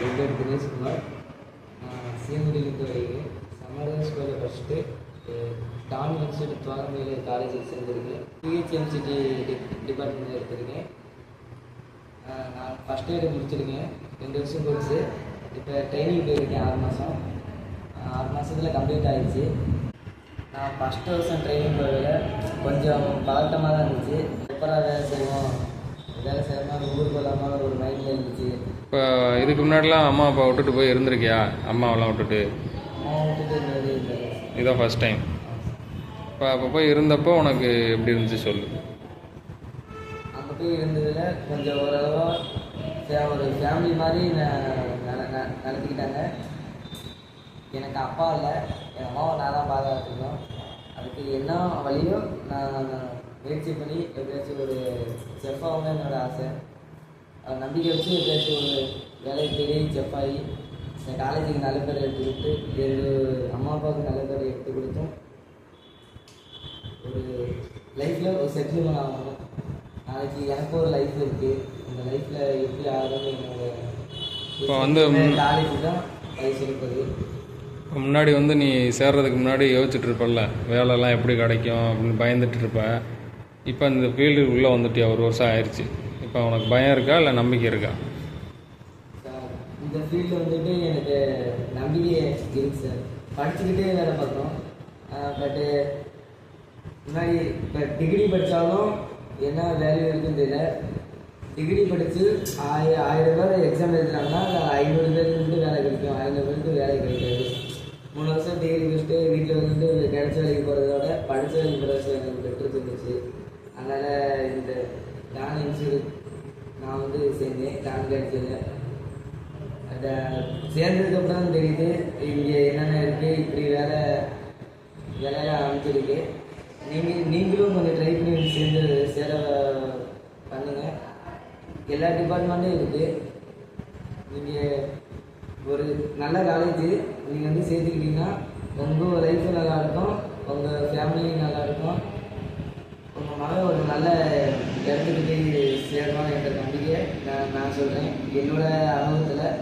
என் பேர் தினேஷ்குமார். சீமுடியிலிருந்து வருகிறேன். சம்மர் ஸ்கூலில் படிச்சுட்டு டான் இன்ஸ்டியூட் துவாரமேலு காலேஜில் சேர்ந்துருக்கேன். பிஹெச்எம்சிடி டிபார்ட்மெண்ட்டில் எடுத்திருக்கேன். நான் ஃபஸ்ட் இயர் முடிச்சிருக்கேன். 2 வருஷம் கோர்ஸு. இப்போ ட்ரைனிங் போயிருக்கேன் 6 மாதம். 6 மாதத்தில் கம்ப்ளீட் ஆகிடுச்சு. நான் ஃபஸ்ட்டு வருஷம் ட்ரைனிங் போகிறதில் கொஞ்சம் பதட்டமாக தான் இருந்துச்சு. எப்படா வேலை செய்வோம் ஊருக்கு போகாமல் ஒரு மைண்டில் இருந்துச்சு. இப்போ இதுக்கு முன்னாடிலாம் அம்மா அப்பா விட்டுட்டு போய் இருந்திருக்கியா? அம்மாவெல்லாம் விட்டுட்டு இதான் ஃபஸ்ட் டைம். இப்போ அப்போ போய் இருந்தப்போ உனக்கு எப்படி இருந்துச்சு சொல்லு. அங்கே போய் இருந்ததில் கொஞ்சம் ஓரளவாக ஒரு ஃபேமிலி மாதிரி நடத்திக்கிட்டாங்க. எனக்கு அப்பா இல்லை, என் அம்மாவை நான் தான் பாதுகாத்துக்கணும். அதுக்கு என்ன வழியோ நான் முயற்சி பண்ணி எப்படியாச்சும் ஒரு செஃப்பாகவும் என்னோடய ஆசை. நம்பிக்கை வச்சு எப்படியாச்சும் ஒரு வேலைக்கு தேடி செஃப்பாகி என் காலேஜுக்கு நல்ல பேர் எடுத்து கொடுத்து எங்கள் அம்மா அப்பாவுக்கு நல்ல பேர் எடுத்து கொடுத்தோம். ஒரு லைஃப்பில் ஒரு செட்டில்மெண்ட் ஆகணும். நாளைக்கு எனக்கு ஒரு லைஃப் இருக்குது. அந்த லைஃப்பில் எப்படி ஆகுதுன்னு என்னோட இப்போ வந்து காலேஜ் தான் வயசு இருப்பது. முன்னாடி வந்து நீ சேர்றதுக்கு முன்னாடி யோசிச்சுட்டு இருப்பல்ல, வேலைலாம் எப்படி கிடைக்கும் அப்படின்னு பயந்துட்டு இருப்பேன். இப்போ இந்த ஃபீல்டு உள்ளே வந்துட்டியா, 1 வருஷம் ஆயிடுச்சு. இப்போ உனக்கு பயம் இருக்கா இல்லை நம்பிக்கை இருக்கா? இந்த ஃபீல்டு வந்துட்டு எனக்கு நம்பிக்கை இருக்குது சார். படிச்சுக்கிட்டே வேலை பார்க்குறோம். பட்டு முன்னாடி இப்போ டிகிரி படித்தாலும் என்ன வேல்யூ இருக்குன்னு தெரியல. டிகிரி படித்து 1000 பேர் எக்ஸாம் எழுதுறாங்கன்னா 500 பேருக்கு வேலை கிடைக்கும், 500 பேருக்கு வேலை கிடைக்காது. 3 வருஷம் டிகிரி முடிச்சுட்டு வீட்டில் வந்துட்டு கிடைச்ச வேலைக்கு போகிறதோட படித்த வேலைக்கு போகிற எனக்கு பெட்ரு இருந்துச்சு. அதனால் இந்த டான் இன்ஸ்டியூட் நான் வந்து சேர்ந்தேன். டான் கிடைச்சது அதை சேர்ந்ததுக்கப்புறம் தான் தெரியுது இங்கே என்னென்ன இருக்குது, இப்படி வேலையாக அமைச்சிருக்கு. நீங்களும் கொஞ்சம் ட்ரை பண்ணி சேர பண்ணுங்கள். எல்லா டிபார்ட்மெண்ட்டும் இருக்குது. நீங்கள் ஒரு நல்ல காலேஜ் நீங்கள் வந்து சேர்த்துக்கிட்டிங்கன்னா உங்கள் லைஃப்பும் நல்லாயிருக்கும், உங்கள் ஃபேமிலியும் நல்லாயிருக்கும், உங்கள் மகன் ஒரு நல்ல இடத்துக்கு போய் சேரணும் என்ற நம்பிக்கையை நான் சொல்கிறேன். என்னோடய அனுபவத்தில்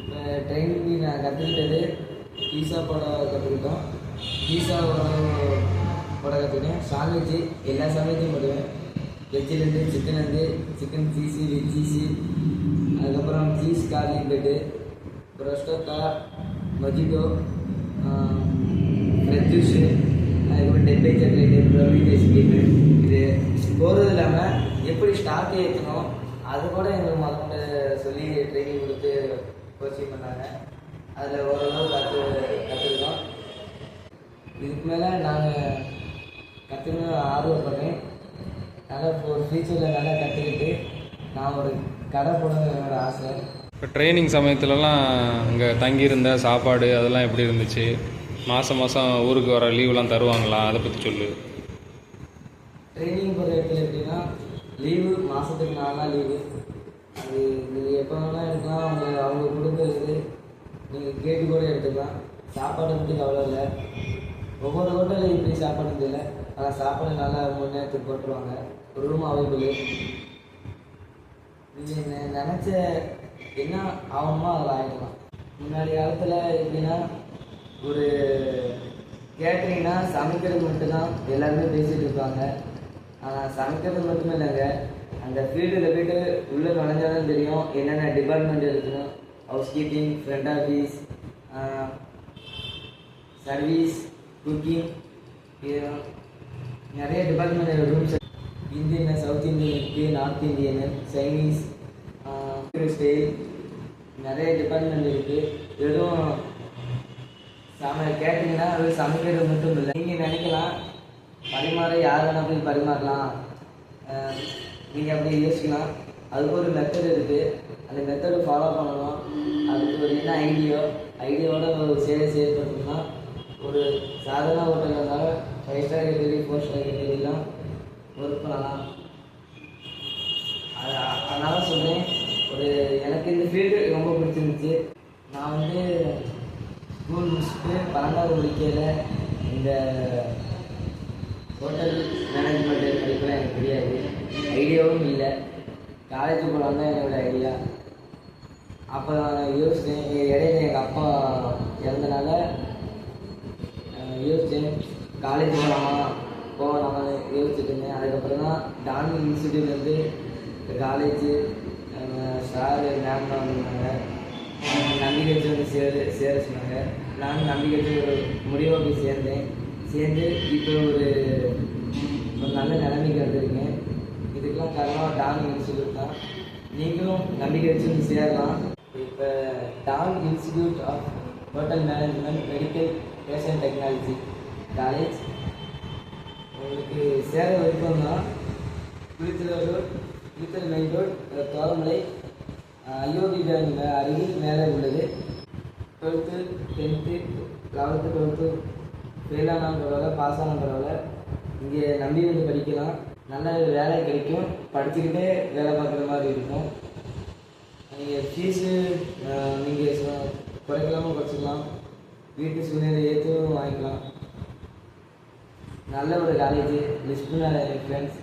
இப்போ ட்ரைனிங் நான் கற்றுக்கிட்டது பீஸா போட கற்றுக்கிட்டோம். பீஸா போட கற்றுக்கிட்டேன். சாண்ட்விட்சு எல்லா சாண்ட்விட்சும் போடுவேன். வெஜ்ஜிலேருந்து சிக்கன் சீஸு, வெஜ் சீஸு, அதுக்கப்புறம் சீஸ் கார்லிக் பிரெட்டு, ப்ரொஸ்டோக்கா, மொஜிட்டோ, ஃப்ரெஷ் ஜூஸு, அதுக்கப்புறம் டெம்பே சாக்லேட்டு, ப்ரௌனி ஐஸ்கிரீமு. இது போகிறது இல்லாமல் எப்படி ஸ்டாக் ஏற்றணும் அது கூட எங்களுக்கு முதல்ல சொல்லி ட்ரைனிங் கொடுத்து கோச்சிங் பண்ணாங்க. அதில் ஓரளவு கற்றுக்கிட்டோம். இதுக்கு மேலே நாங்கள் கற்றுக்கணும் ஆர்வப்படுறேன். நல்லா ஒரு ஃபியூச்சரில் நல்லா கற்றுக்கிட்டு நான் ஒரு கடை போடணும்னு என்னோடய ஆசை. இப்போ ட்ரைனிங் சமயத்துலலாம் இங்கே தங்கியிருந்த சாப்பாடு அதெல்லாம் எப்படி இருந்துச்சு? மாதம் ஊருக்கு வர லீவுலாம் தருவாங்களா? அதை பற்றி சொல்லு. ட்ரைனிங் போகிற இடத்துல எப்படின்னா லீவு மாதத்துக்கு 4 நாள் லீவு. அது நீங்கள் எப்போ வேணால் எடுக்கலாம். அவங்க கொடுக்குறது நீங்கள் கேட்டு கூட எடுத்துக்கலாம். சாப்பாடை பற்றி கவலை இல்லை. ஒவ்வொரு ஹோட்டலில் இப்படி சாப்பாடு இல்லை. ஆனால் சாப்பாடு நல்லா 3 நேரத்துக்கு போட்டுருவாங்க. ஒரு ரூம் அவைலபிள். நீங்கள் நினச்ச என்ன ஆகணுமோ அதில் ஆகிடலாம். முன்னாடி காலத்தில் எப்படின்னா ஒரு கேட்ரிங்னா சமைக்கிறது மட்டும்தான் எல்லாருமே பேசிகிட்டு இருப்பாங்க. ஆனால் சமைக்கிறது மட்டுமே இல்லைங்க, அந்த ஃபீல்டில் போய்ட்டு உள்ளே நுழைஞ்சாதான் தெரியும் என்னென்ன டிபார்ட்மெண்ட் இருக்குன்னு. Housekeeping, front office, service, cooking, நிறைய department rooms. Indian, south Indian இருக்குது, நார்த் இந்தியன், சைனீஸ், ஸ்டைல், நிறைய டிபார்ட்மெண்ட் இருக்குது. வெறும் கேட்டிங்கன்னா அது சமைக்கிறது மட்டும் இல்லை. நீங்கள் நினைக்கலாம் பரிமாற யார் வேணால் போய் பரிமாறலாம், நீங்கள் அப்படி யோசிக்கலாம். அதுக்கு ஒரு மெத்தட் இருக்குது. அந்த மெத்தடை ஃபாலோ பண்ணணும். அதுக்கு ஒரு என்ன ஐடியாவோட ஒரு செயல்படுத்தணும்னா ஒரு சாதாரண ஹோட்டலில் இருந்தாலும் 5 ஸ்டார் கேட்டகரி, 4 ஸ்டார் கேட்டகரிலாம் ஒர்க் பண்ணலாம். அதனால் சொல்கிறேன், எனக்கு இந்த ஃபீல்டு ரொம்ப பிடிச்சிருந்துச்சு. நான் வந்து ஸ்கூல் முடிச்சுட்டு 12வது முடிக்கையில் இந்த ஹோட்டல் மேனேஜ்மெண்ட் படிப்பெல்லாம் எனக்கு தெரியாது, ஐடியாவும் இல்லை. காலேஜ் போகலாம் தான் என்னோடய ஐடியா. அப்போ யோசித்தேன், இடையில எங்கள் அப்பா இறந்தனால யோசித்தேன் காலேஜ் போகலாமான்னு யோசிச்சுட்டு இருந்தேன். அதுக்கப்புறம் தான் டான் இன்ஸ்டியூட்லேருந்து காலேஜு சார் மேம்லாம் வந்திருந்தாங்க. நம்பிக்கை வச்சு வந்து சேர சொன்னாங்க. நானும் நம்பிக்கை வச்சு ஒரு முடிவாக போய் சேர்ந்து இப்போ ஒரு நல்ல நிலைமைக்கு வந்திருக்கேன். இதுக்கெல்லாம் காரணம் டான் இன்ஸ்டியூட் தான். நீங்களும் நம்பிக்கை வச்சு வந்து சேரலாம். இப்போ Don institute of hotel management medical fashion technology college உங்களுக்கு சேர விருப்பம் தான். Kulithalai main road, Thoramalai, IOB bank அருகில் மேலே உள்ளது. 12th 10th 11th 12th fail ஆனாலும் பரவாயில்ல, பாஸ் ஆனாலும் பரவாயில்ல, இங்கே நம்பி வந்து படிக்கலாம். நல்ல வேலை கிடைக்கும், படிச்சுக்கிட்டே வேலை பார்க்குற மாதிரி இருக்கும். நீங்கள் ஃபீஸு நீங்கள் குறைக்கலாமல் குறைச்சிக்கலாம், வீட்டு சூழ்நிலை ஏற்றவும் வாங்கிக்கலாம். நல்ல ஒரு காலேஜ் லிஸ்ட் பண்ண ஃப்ரெண்ட்ஸ்